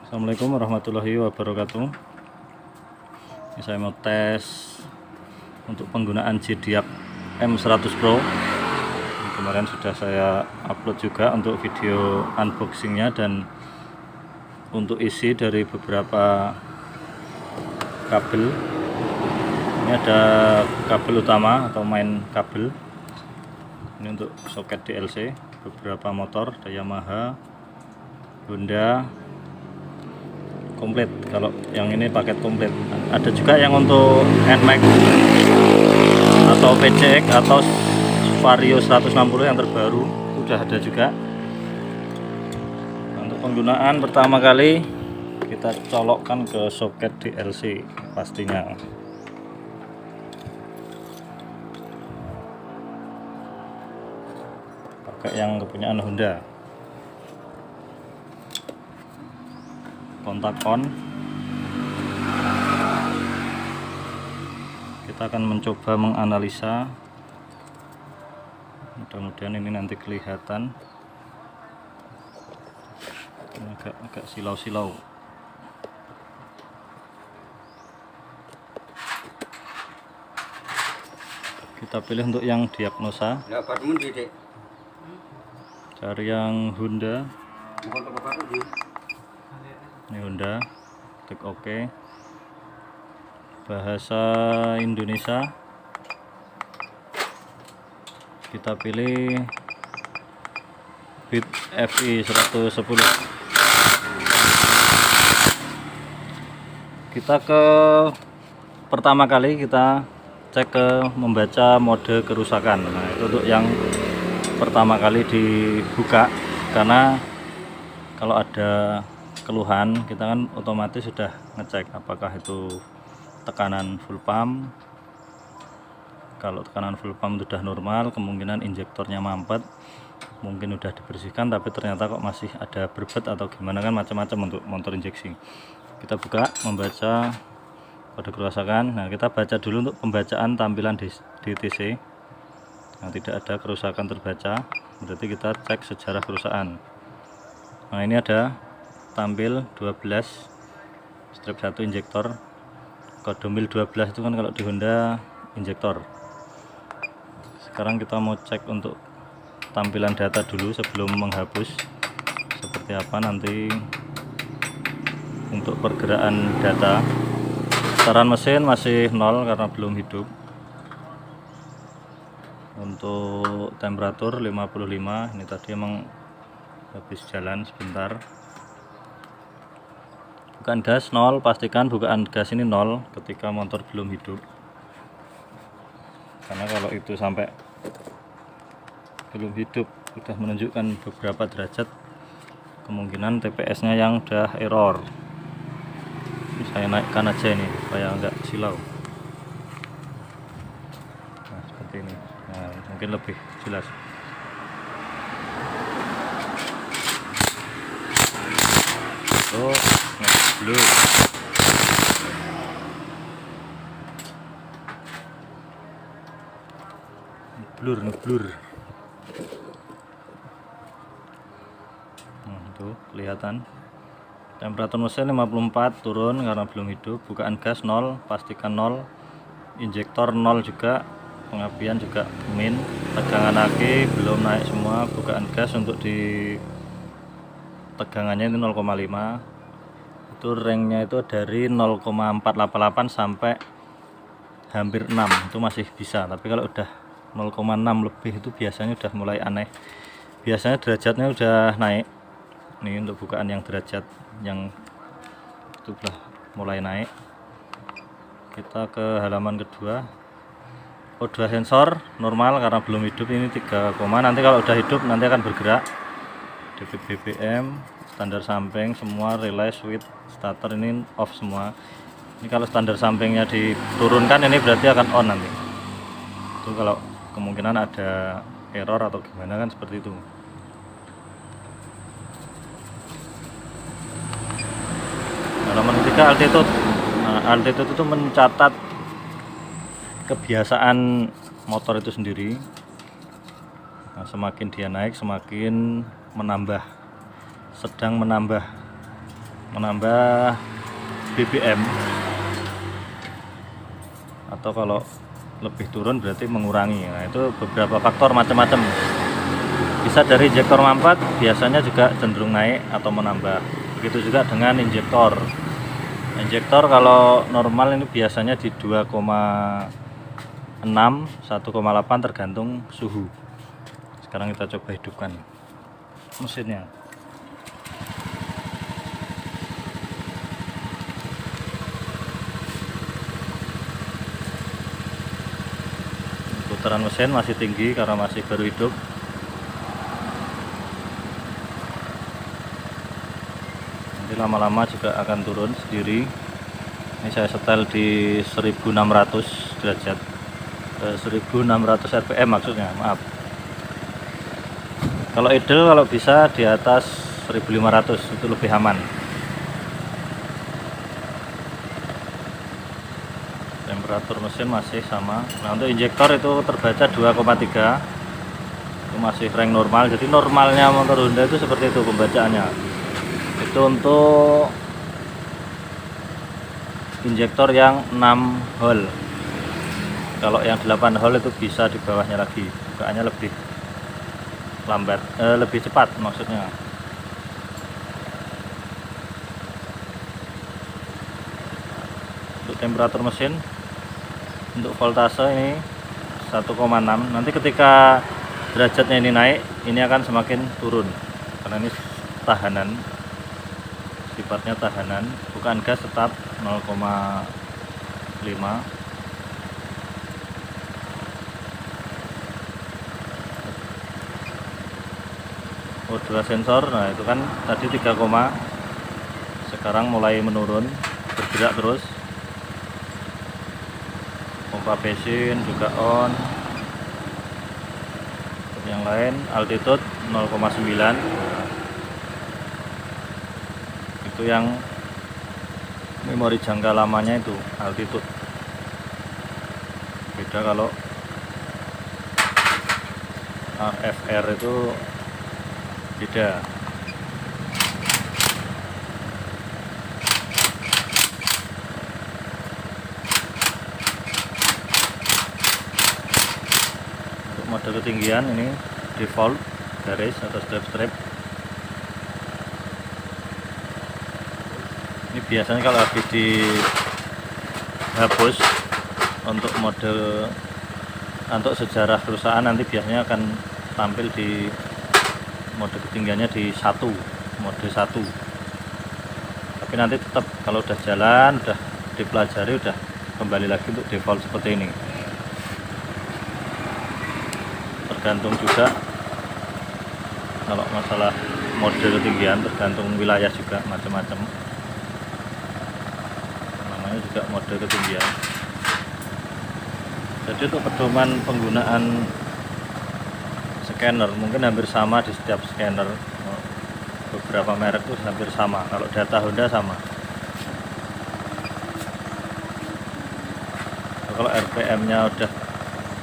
Assalamualaikum warahmatullahi wabarakatuh. Ini saya mau tes untuk penggunaan JDIAC M100 Pro. Ini kemarin sudah saya upload juga untuk video unboxingnya dan untuk isi dari beberapa kabel. Ini ada kabel utama atau main kabel. Ini untuk soket DLC, beberapa motor, ada Yamaha, Honda, komplit. Kalau yang ini paket komplit. Ada juga yang untuk NMAX atau PCX atau Vario 160 yang terbaru, udah ada juga. Untuk penggunaan pertama kali kita colokkan ke soket DLC pastinya. Pakai yang kepunyaan Honda. Kontak on. Kita akan mencoba menganalisa. Mudah-mudahan ini nanti kelihatan. Ini agak silau-silau. Kita pilih untuk yang diagnosa. Cari yang Honda. Ini Honda, klik OK. Bahasa Indonesia kita pilih bit FI 110. Kita ke pertama kali kita cek ke membaca mode kerusakan. Nah, itu untuk yang pertama kali dibuka, karena kalau ada keluhan kita kan otomatis sudah ngecek apakah itu tekanan full pump. Kalau tekanan full pump sudah normal, kemungkinan injektornya mampet, mungkin udah dibersihkan tapi ternyata kok masih ada berbet atau gimana, kan macam-macam untuk motor injeksi. Kita buka membaca kode kerusakan. Nah, kita baca dulu untuk pembacaan tampilan DTC. Nah, tidak ada kerusakan terbaca, berarti kita cek sejarah kerusakan. Nah, ini ada tampil 12 strip 1 injektor, kode mil 12 itu kan kalau di Honda injektor. Sekarang kita mau cek untuk tampilan data dulu sebelum menghapus seperti apa nanti untuk pergerakan data. Putaran mesin masih 0 karena belum hidup. Untuk temperatur 55, ini tadi emang habis jalan sebentar. Bukaan gas 0, pastikan bukaan gas ini 0 ketika motor belum hidup, karena kalau itu sampai belum hidup sudah menunjukkan beberapa derajat, kemungkinan TPS nya yang udah error. Ini saya naikkan aja ini supaya enggak silau. Nah, seperti ini. Nah, mungkin lebih jelas. Oh, blur. Nah, itu kelihatan. Temperatur mesin 54 turun karena belum hidup. Bukaan gas 0, pastikan 0. Injektor 0 juga. Pengapian juga min. Tegangan aki belum naik semua. Bukaan gas untuk di tegangannya itu 0,5. Itu ranknya itu dari 0,488 sampai hampir 6, itu masih bisa. Tapi kalau udah 0,6 lebih itu biasanya udah mulai aneh, biasanya derajatnya udah naik. Ini untuk bukaan yang derajat yang itu udah mulai naik. Kita ke halaman kedua. O2 sensor normal karena belum hidup, ini 3, nanti kalau udah hidup nanti akan bergerak. DP BBM, standar samping semua, relay, switch, starter ini off semua. Ini kalau standar sampingnya diturunkan ini berarti akan on nanti. Itu kalau kemungkinan ada error atau gimana kan seperti itu. Halaman ketiga altitude. Nah, altitude itu mencatat kebiasaan motor itu sendiri. Nah, semakin dia naik semakin menambah, sedang menambah. menambah BBM, atau kalau lebih turun berarti mengurangi. Nah, itu beberapa faktor macam-macam. Bisa dari injektor mampat, biasanya juga cenderung naik atau menambah. Begitu juga dengan injektor. Injektor kalau normal ini biasanya di 2,6 1,8 tergantung suhu. Sekarang kita coba hidupkan mesinnya. Putaran mesin masih tinggi karena masih baru hidup. Nanti lama-lama juga akan turun sendiri. Ini saya setel di 1600 derajat, 1600 rpm maksudnya, maaf. Kalau idle kalau bisa di atas 1500 itu lebih aman. Temperatur mesin masih sama. Nah, untuk injektor itu terbaca 2,3, itu masih rank normal. Jadi normalnya motor Honda itu seperti itu pembacaannya. Itu untuk injektor yang 6 hole. Kalau yang 8 hole itu bisa di bawahnya lagi, bukaannya lebih lambat, lebih cepat maksudnya. Untuk temperatur mesin, untuk voltase ini 1,6. Nanti ketika derajatnya ini naik, ini akan semakin turun karena ini tahanan, sifatnya tahanan, bukan gas, tetap 0,5. O2 sensor, nah itu kan tadi 3, sekarang mulai menurun, bergerak terus. Pompa bensin juga on. Yang lain altitude 0,9, itu yang memori jangka lamanya itu altitude. Beda kalau AFR itu beda. Untuk mode ketinggian ini default garis atau strap. Ini biasanya kalau habis dihapus untuk mode, untuk sejarah perusahaan, nanti biasanya akan tampil di mode ketinggiannya di 1, mode 1. Tapi nanti tetap kalau udah jalan, udah dipelajari, udah kembali lagi untuk default seperti ini. Tergantung juga kalau masalah mode ketinggian, tergantung wilayah juga, macam-macam namanya juga mode ketinggian. Jadi untuk pedoman penggunaan scanner mungkin hampir sama di setiap scanner. Beberapa merek itu hampir sama. Kalau data Honda sama. Kalau RPM-nya udah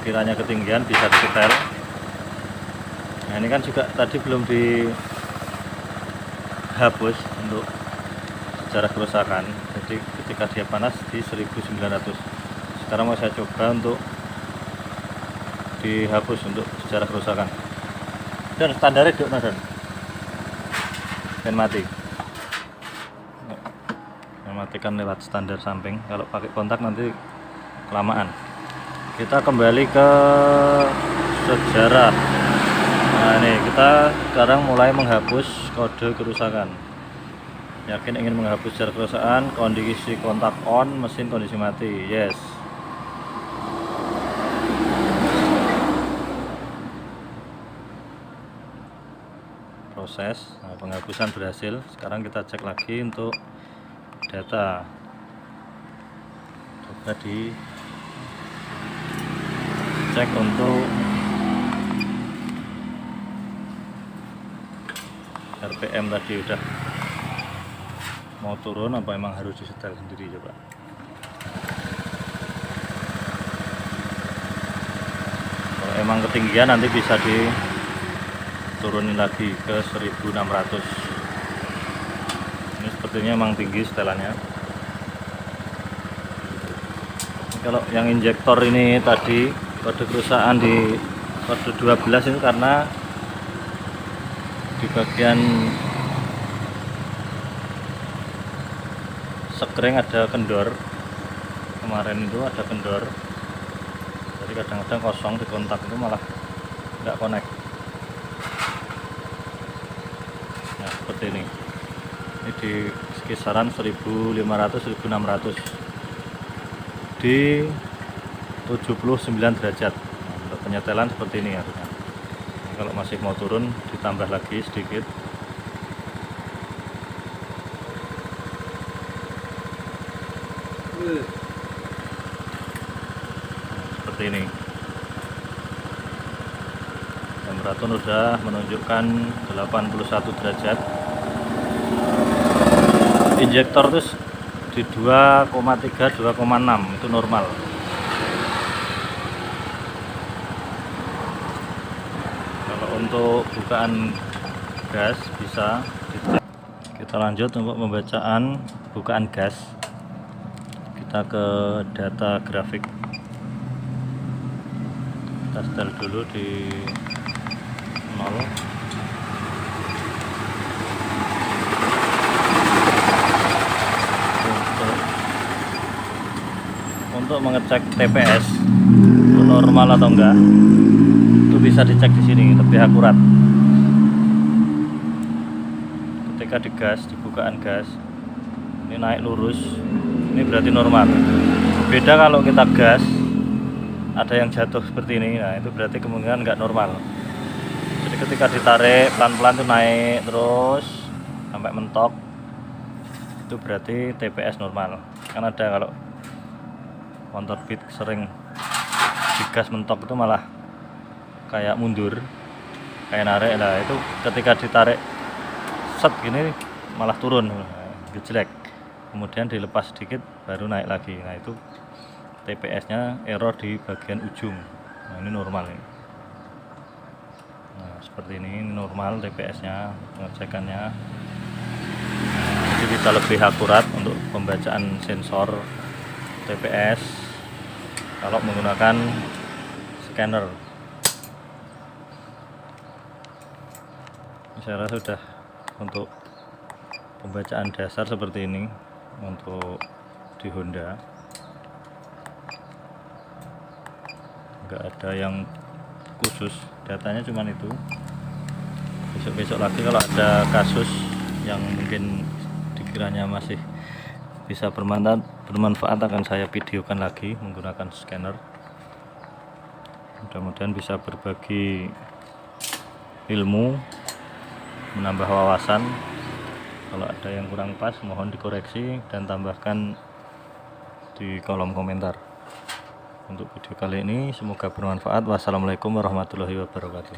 kiranya ketinggian, bisa disetel. Nah, ini kan juga tadi belum dihapus untuk sejarah kerusakan. Jadi ketika dia panas di 1900. Sekarang mau saya coba untuk dihapus untuk sejarah kerusakan. Dan standarnya dok dan mati. Matikan lewat standar samping. Kalau pakai kontak nanti kelamaan. Kita kembali ke sejarah. Nah, ini kita sekarang mulai menghapus kode kerusakan. Yakin ingin menghapus sejarah kerusakan, kondisi kontak on, mesin kondisi mati. Yes. Proses, nah, penghapusan berhasil. Sekarang kita cek lagi untuk data. Coba di cek untuk RPM tadi udah mau turun apa emang harus disetel sendiri. Coba kalau emang ketinggian nanti bisa diturunin lagi ke 1600. Ini seperti sepertinya memang tinggi setelannya. Kalau yang injektor ini tadi kode kerusakan di kode 12 itu karena di bagian sekring ada kendor. Kemarin itu ada kendor, jadi kadang-kadang kosong di kontak itu malah nggak connect. Nah seperti ini di kisaran 1500-1600 di 79 derajat. Nah, untuk penyetelan seperti ini harusnya. Nah, kalau masih mau turun ditambah lagi sedikit. Nah, seperti ini. Temperatur sudah menunjukkan 81 derajat. Injektor terus di 2,3-2,6 itu normal. Kalau untuk bukaan gas bisa dicek. Kita lanjut untuk pembacaan bukaan gas. Kita ke data grafik. Kita setel dulu di 0. Untuk mengecek TPS itu normal atau enggak, itu bisa dicek di sini, lebih akurat. Ketika digas, di bukaan gas ini naik lurus, ini berarti normal. Beda kalau kita gas ada yang jatuh seperti ini, nah itu berarti kemungkinan enggak normal. Jadi ketika ditarik pelan-pelan itu naik terus sampai mentok, itu berarti TPS normal. Kan ada kalau motor beat sering digas mentok itu malah kayak mundur, kayak narik. Nah itu ketika ditarik set gini malah turun, jelek. Kemudian dilepas sedikit baru naik lagi. Nah itu TPS nya error di bagian ujung. Nah ini normal ini. Nah seperti ini normal TPS nya, pengecekannya. Jadi bisa lebih akurat untuk pembacaan sensor TPS kalau menggunakan scanner. Saya rasa sudah untuk pembacaan dasar seperti ini untuk di Honda. Enggak ada yang khusus, datanya cuman itu. Besok-besok lagi kalau ada kasus yang mungkin dikiranya masih bisa bermanfaat akan saya videokan lagi menggunakan scanner. Mudah-mudahan bisa berbagi ilmu, menambah wawasan. Kalau ada yang kurang pas mohon dikoreksi dan tambahkan di kolom komentar. Untuk video kali ini semoga bermanfaat. Wassalamualaikum warahmatullahi wabarakatuh.